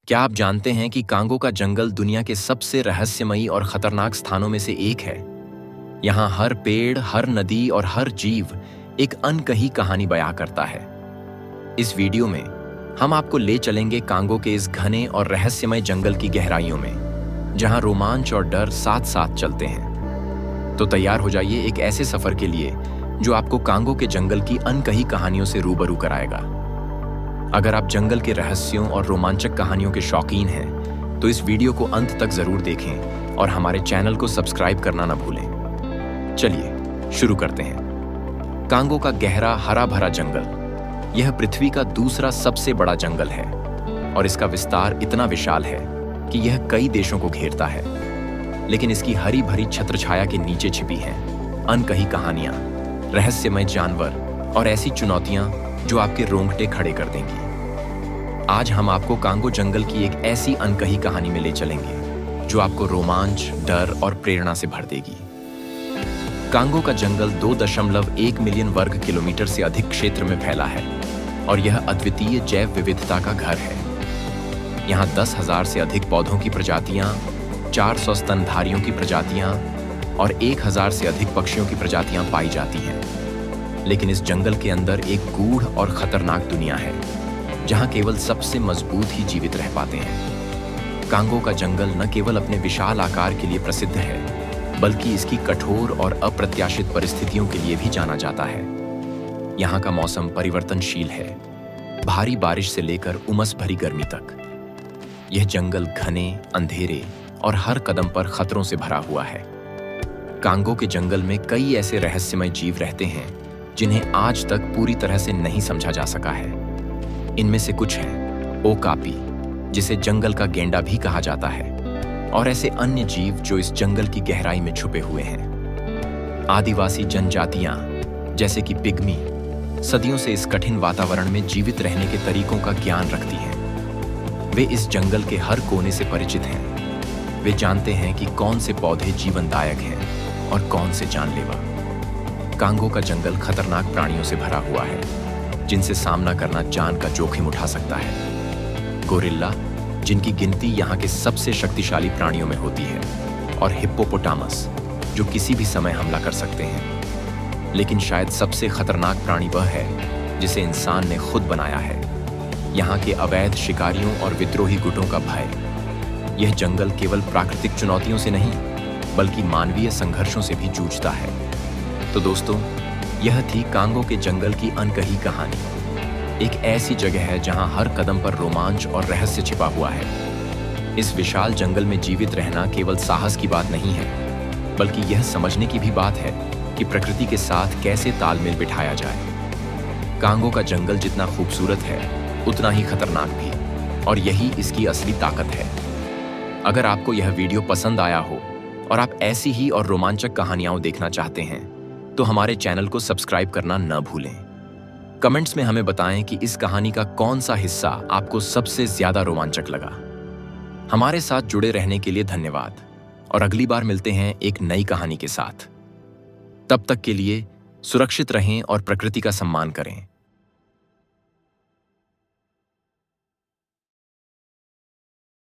क्या आप जानते हैं कि कांगो का जंगल दुनिया के सबसे रहस्यमयी और खतरनाक स्थानों में से एक है? यहाँ हर पेड़, हर नदी और हर जीव एक अनकही कहानी बयां करता है। इस वीडियो में हम आपको ले चलेंगे कांगो के इस घने और रहस्यमय जंगल की गहराइयों में, जहां रोमांच और डर साथ साथ चलते हैं। तो तैयार हो जाइए एक ऐसे सफर के लिए जो आपको कांगो के जंगल की अनकही कहानियों से रूबरू कराएगा। अगर आप जंगल के रहस्यों और रोमांचक कहानियों के शौकीन हैं, तो इस वीडियो को अंत तक जरूर देखें और हमारे चैनल को सब्सक्राइब करना न भूलें। चलिए शुरू करते हैं। कांगो का गहरा हरा भरा जंगल यह पृथ्वी का दूसरा सबसे बड़ा जंगल है और इसका विस्तार इतना विशाल है कि यह कई देशों को घेरता है। लेकिन इसकी हरी भरी छत्रछाया के नीचे छिपी हैं अनकही कहानियां, रहस्यमय जानवर और ऐसी चुनौतियां जो आपके रोंगटे खड़े कर देंगी। आज हम आपको कांगो जंगल की एक ऐसी अनकही कहानी में ले चलेंगे जो आपको रोमांच, डर और प्रेरणा से भर देगी। कांगो का जंगल 2.1 मिलियन वर्ग किलोमीटर से अधिक क्षेत्र में फैला है और यह अद्वितीय जैव विविधता का घर है। यहाँ 10,000 से अधिक पौधों की प्रजातियां, 400 स्तनधारियों की प्रजातियां और 1,000 से अधिक पक्षियों की प्रजातियां पाई जाती हैं। लेकिन इस जंगल के अंदर एक गूढ़ और खतरनाक दुनिया है, जहां केवल सबसे मजबूत ही जीवित रह पाते हैं। कांगो का जंगल न केवल अपने विशाल आकार के लिए प्रसिद्ध है, बल्कि इसकी कठोर और अप्रत्याशित परिस्थितियों के लिए भी जाना जाता है। यहाँ का मौसम परिवर्तनशील है, भारी बारिश से लेकर उमस भरी गर्मी तक। यह जंगल घने, अंधेरे और हर कदम पर खतरों से भरा हुआ है। कांगो के जंगल में कई ऐसे रहस्यमय जीव रहते हैं जिन्हें आज तक पूरी तरह से नहीं समझा जा सका है। इनमें से कुछ हैं ओकापी, जिसे जंगल का गेंडा भी कहा जाता है, और ऐसे अन्य जीव जो इस जंगल की गहराई में छुपे हुए हैं। आदिवासी जनजातियां जैसे कि पिग्मी सदियों से इस कठिन वातावरण में जीवित रहने के तरीकों का ज्ञान रखती हैं। वे इस जंगल के हर कोने से परिचित हैं। वे जानते हैं कि कौन से पौधे जीवनदायक हैं और कौन से जानलेवा। कांगो का जंगल खतरनाक प्राणियों से भरा हुआ है, जिनसे सामना करना जान का जोखिम उठा सकता है। गोरिल्ला, जिनकी गिनती यहाँ के सबसे शक्तिशाली प्राणियों में होती है, और हिप्पोपोटामस, जो किसी भी समय हमला कर सकते हैं। लेकिन शायद सबसे खतरनाक प्राणी वह है जिसे इंसान ने खुद बनाया है, यहाँ के अवैध शिकारियों और विद्रोही गुटों का भय। यह जंगल केवल प्राकृतिक चुनौतियों से नहीं, बल्कि मानवीय संघर्षों से भी जूझता है। तो दोस्तों, यह थी कांगो के जंगल की अनकही कहानी। एक ऐसी जगह है जहां हर कदम पर रोमांच और रहस्य छिपा हुआ है। इस विशाल जंगल में जीवित रहना केवल साहस की बात नहीं है, बल्कि यह समझने की भी बात है कि प्रकृति के साथ कैसे तालमेल बिठाया जाए। कांगो का जंगल जितना खूबसूरत है, उतना ही खतरनाक भी, और यही इसकी असली ताकत है। अगर आपको यह वीडियो पसंद आया हो और आप ऐसी ही और रोमांचक कहानियां देखना चाहते हैं, तो हमारे चैनल को सब्सक्राइब करना न भूलें। कमेंट्स में हमें बताएं कि इस कहानी का कौन सा हिस्सा आपको सबसे ज्यादा रोमांचक लगा। हमारे साथ जुड़े रहने के लिए धन्यवाद, और अगली बार मिलते हैं एक नई कहानी के साथ। तब तक के लिए सुरक्षित रहें और प्रकृति का सम्मान करें।